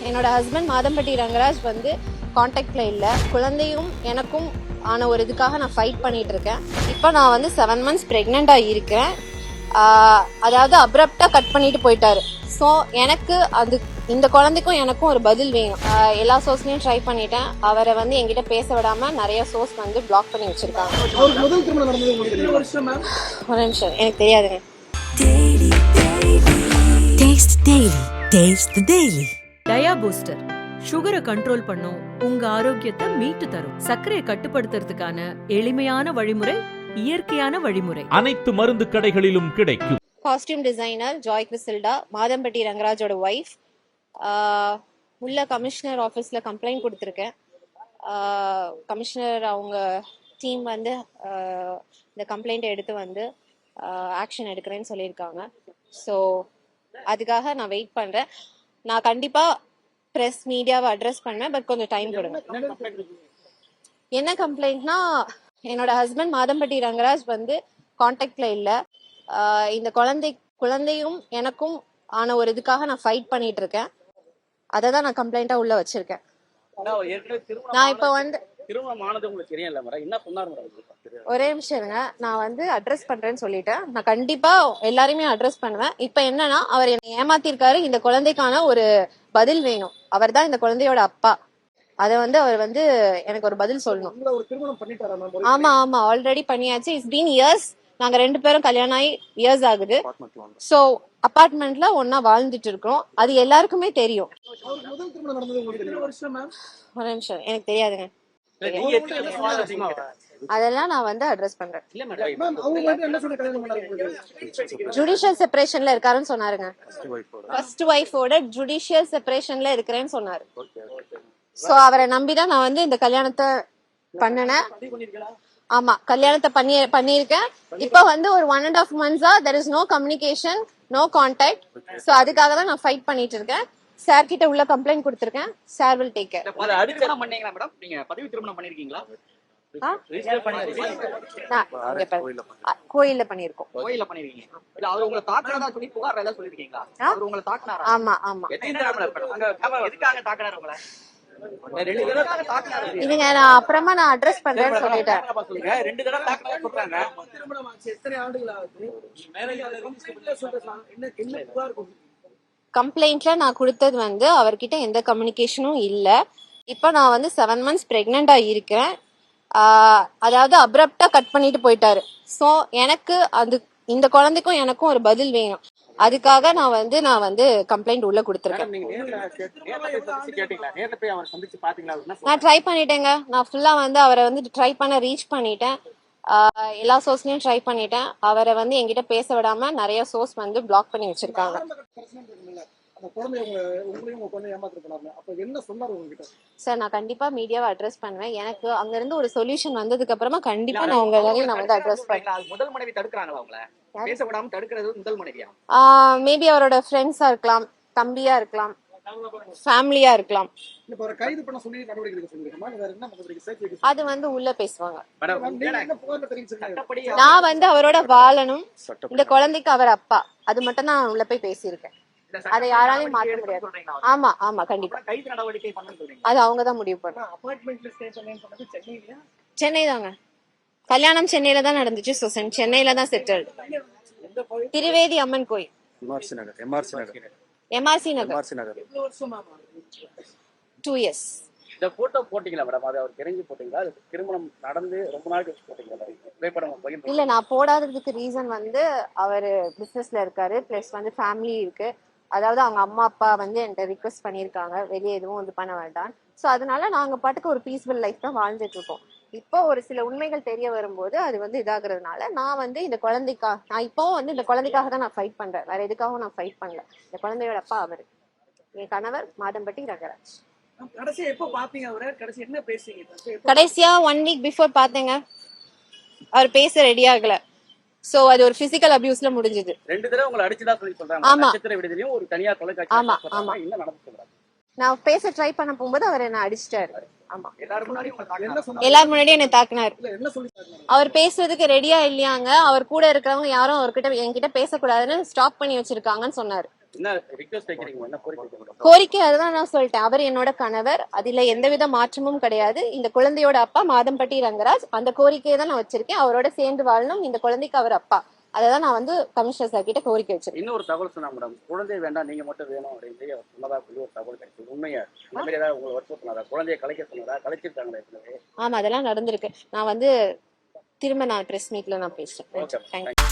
என்னோட ஹஸ்பண்ட் மாதம்பட்டி ரங்கராஜ் வந்து காண்டாக்ட்ல இல்லை. குழந்தையும் எனக்கும் ஆன ஒரு இதுக்காக நான் ஃபைட் பண்ணிட்டு இருக்கேன். இப்போ நான் வந்து 7 months பிரெக்னெண்டா இருக்கேன். அதாவது அப்ரப்டா கட் பண்ணிட்டு போயிட்டாரு. ஸோ எனக்கு அது இந்த குழந்தைக்கும் எனக்கும் ஒரு பதில் வேணும். எல்லா சோர்ஸ்லயும் ட்ரை பண்ணிட்டேன். அவரை வந்து என்கிட்ட பேச விடாம நிறைய சோர்ஸ் வந்து பிளாக் பண்ணி வச்சிருக்காங்க. ஒரு நிமிஷம், எனக்கு தெரியாதுங்க. டயா பூஸ்டர் சுகரை கண்ட்ரோல் பண்ணும், உங்க ஆரோக்கியத்தை மீட்டு தரும். சர்க்கரையை கட்டுப்படுத்துறதுக்கான எளிமையான வழிமுறை, இயற்கையான வழிமுறை. அனைத்து மருந்து கடைகளிலும் கிடைக்கும். காஸ்டியூம் டிசைனர் ஜாய் கிறிசில்டா, மாதம்பட்டி ரங்கராஜோட ஒய்ஃப். உள்ள கமிஷனர் ஆஃபீஸ்ல கம்ப்ளைண்ட் கொடுத்துருக்கேன். கமிஷனர் அவங்க டீம் வந்து இந்த கம்ப்ளைண்ட்டை எடுத்து வந்து ஆக்ஷன் எடுக்கிறேன்னு சொல்லியிருக்காங்க. ஸோ அதுக்காக நான் வெயிட் பண்றேன். நான் கண்டிப்பா பிரஸ் மீடியாவை அட்ரஸ் பண்ணேன், பட் கொஞ்சம் டைம் கொடுங்க. என்ன கம்ப்ளைண்ட்னா, என்னோட ஹஸ்பண்ட் மாதம்பட்டி ரங்கராஜ் வந்து காண்டாக்ட்ல இல்லை. இந்த குழந்தையும் எனக்கும் ஆன ஒரு இதுக்காக நான் ஃபைட் பண்ணிட்டு இருக்கேன். அதை தான் நான் கம்ப்ளைண்டா உள்ள வச்சிருக்கேன். நான் இப்போ வந்து ஒரே நிமிஷம் இருங்க, நான் வந்து அட்ரஸ் பண்றேன்னு சொல்லிட்டேன். நான் கண்டிப்பா எல்லாரையுமே அட்ரஸ் பண்ணுவேன். இப்ப என்னன்னா, அவர் என்னை ஏமாத்திருக்காரு. இந்த குழந்தைக்கான ஒரு பதில் வேணும். அவர் தான் இந்த குழந்தையோட அப்பா. அத வந்து அவர் வந்து எனக்கு ஒரு பதில் சொல்லணும். ஆமா ஆமா, ஆல்ரெடி பண்ணியாச்சு. It's been years. நாங்க 2 பேரும் கல்யாணம் ஆகி இயர்ஸ் ஆகுது. சோ அபார்ட்மெண்ட்ல ஒன்னா வாழ்ந்துட்டு இருக்கோம். அது எல்லாருக்குமே தெரியும். ஒரு நிமிஷம், எனக்கு தெரியாதுங்க. அதெல்லாம் நான் வந்து அட்ரஸ் பண்றேன். ஜுடிஷியல் செப்பரேஷன்ல இருக்காருன்னு சொன்னாருங்க. ஃபர்ஸ்ட் ஒய்ஃபோட ஜுடிஷியல் செப்பரேஷன்ல இருக்கிறேன்னு சொன்னாரு. சோ அவரை நம்பிதான் நான் வந்து இந்த கல்யாணத்தை பண்ணினேன். ஆமா, கல்யாணத்தை பண்ணிருக்கேன். இப்ப வந்து ஒரு 1.5 months there is no communication, no contact. So அதுக்காக தான் நான் ஃபைட் பண்ணிட்டு இருக்கேன். சார் கிட்ட உள்ள கம்ப்ளைண்ட் கொடுத்திருக்கேன். Sir will take care. அடிச்சலாம் பண்ணீங்களா மேடம்? நீங்க பதிவு திருமணம் பண்ணிருக்கீங்களா? கோயில்ல பண்ணிருக்கோம். கோயில்ல பண்ணிருக்கீங்க. இல்ல அவர் உங்களை தாக்குனதா சொல்லி புகார் ஏதாவது சொல்லிருக்கீங்களா? அவர் உங்களை தாக்குனாரா? ஆமா ஆமா. எதுக்காக தாக்குனாரு உங்களை? இதுங்க நான் அப்புறமா நான் அட்ரஸ் பண்றேன்னு சொல்லிட்டேன். 2 தடவை தாக்குனாரா சொல்றாங்க. கம்ப்ளைண்ட்ல நான் கொடுத்தது வந்து அவர்கிட்ட எந்த கம்யூனிகேஷனும் இல்ல. இப்ப நான் வந்து 7 months பிரெக்னெண்டா இருக்கேன். அதாவது அப்ரப்டா கட் பண்ணிட்டு போயிட்டாரு. சோ எனக்கு அது இந்த குழந்தைக்கும் எனக்கும் ஒரு பதில் வேணும். அதுக்காக நான் வந்து கம்ப்ளைண்ட் உள்ள கொடுத்திருக்கேன். நான் ட்ரை பண்ணிட்டேங்க. நான் ஃபுல்லா வந்து அவரை வந்து ட்ரை பண்ண ரீச் பண்ணிட்டேன். எல்லா சோர்ஸ்லயும் ட்ரை பண்ணிட்டேன். அவரை வந்து என்கிட்ட பேச விடாம நிறைய சோர்ஸ் வந்து பிளாக் பண்ணி வச்சிருக்காங்க. சார், நான் கண்டிப்பா மீடியாவை அட்ரஸ் பண்ணுவேன். எனக்கு அங்க இருந்து ஒரு சொல்யூஷன் வந்ததுக்கு அப்புறமா கண்டிப்பா நான் உங்க வேலையை நான் வந்து அட்ரஸ் பண்ணுவேன். முதல் மனைவி தடுக்கறாங்களா உங்களை? பேச விடாம தடுக்கிறது முதல் மனைவியா? மேபி அவரோட ஃப்ரெண்ட்ஸா இருக்கலாம், தம்பியா இருக்கலாம், ஃபேமிலியா இருக்கலாம். அது வந்து உள்ள பேசுவாங்க. நான் வந்து அவரோட வாழணும். இந்த குழந்தைக்கு அவர் அப்பா. அது மட்டும் தான் உள்ள போய் பேசியிருக்கேன். அதை யாராலையும் மாற்ற முடியாது. ஆமா ஆமா, கண்டிப்பா அது அவங்கதான் முடிவு பண்ணுவாங்க. சென்னை தாங்க. கல்யாணம் சென்னையில தான் நடந்துச்சு. சென்னையில தான் செட்டில்டு. திரிவேதி அம்மன் கோயில், எம்ஆர்சி நகர். 2 years. இந்த போட்டோ போட்டீங்களா மேடம்? அது அவர் தெரிஞ்சு போட்டீங்களா? திருமணம் நடந்து ரொம்ப நாள் கழிச்சு போட்டீங்களா? இல்ல, நான் போடாததுக்கு ரீசன் வந்து அவரு பிசினஸ்ல இருக்காரு, பிளஸ் வந்து ஃபேமிலி இருக்கு. அதாவது அவங்க அம்மா அப்பா வந்து என்கிட்ட ரிக்வெஸ்ட் பண்ணியிருக்காங்க, வெளியே எதுவும் வந்து பண்ண வேண்டாம். ஸோ அதனால நாங்கள் பாட்டுக்கு ஒரு பீஸ்ஃபுல் லைஃப் தான் வாழ்ந்துட்டு இருக்கோம். இப்போ ஒரு சில உண்மைகள் தெரிய வரும்போது அது வந்து இதாகிறதுனால நான் வந்து இந்த நான் இப்போவும் வந்து இந்த குழந்தைக்காக தான் நான் ஃபைட் பண்றேன். வேற எதுக்காகவும் நான் ஃபைட் பண்ணல. இந்த குழந்தையோட அப்பா அவரு, என் கணவர் மாதம்பட்டி ரங்கராஜ். கடைசியா 1 week பிஃபோர் பாத்தேங்க. அவர் பேச ரெடி ஆகல. சோ அது ஒரு பிசிக்கல் அபியூஸ்ல முடிஞ்சது. 2 தடவை உங்களை அடிச்சதா சொல்லி சொல்றாங்க. நட்சத்திர விடுதியிலும் ஒரு தனியார் தொலைக்காட்சி. ஆமா ஆமா, என்ன நடந்துச்சு சொல்றாங்க? நான் பேச ட்ரை பண்ண போகும்போது அவர் என்ன அடிச்சிட்டாரு. ஆமா, எல்லாரும் முன்னாடி என்ன தாக்குனாரு. அவர் பேசுறதுக்கு ரெடியா இல்லையாங்க. அவர் கூட இருக்கிறவங்க யாரும் என்கிட்ட பேசக்கூடாதுன்னு ஸ்டாப் பண்ணி வச்சிருக்காங்கன்னு சொன்னாரு. என்ன ரிக்வெஸ்ட் வைக்கிறீங்க, என்ன கோரிக்கை வைக்கிறீங்க? கோரிக்கை அதுதான் நான் சொல்லிட்டேன். அவர் என்னோட கணவர், அதுல எந்தவித மாற்றமும் கிடையாது. இந்த குழந்தையோட அப்பா மாதம்பட்டி ரங்கராஜ். அந்த கோரிக்கையை தான் நான் வச்சிருக்கேன். அவரோட சேர்ந்து வாழணும், இந்த குழந்தைக்கு அவர் அப்பா. அதை தான் நான் வந்து கமிஷனர் சார் கிட்ட கோரிக்கை வச்சிருக்கேன். இன்னொரு தகவல் சொன்னா மேடம், குழந்தை வேண்டாம் நீங்க மட்டும் வேணும் அப்படின்னு சொல்லி அவர் சொன்னதா சொல்லி ஒரு தகவல் கிடைச்சது. உண்மையா இந்த மாதிரி ஏதாவது உங்களை வற்புறுத்தினாரா? குழந்தைய கலைக்க சொன்னதா? கலைச்சிருக்காங்களா ஏற்கனவே? ஆமா, அதெல்லாம் நடந்திருக்கு. நான் வந்து திரும்ப நான் பிரஸ் மீட்ல நான் பேசுறேன். ஓகே. தேங்க்யூ.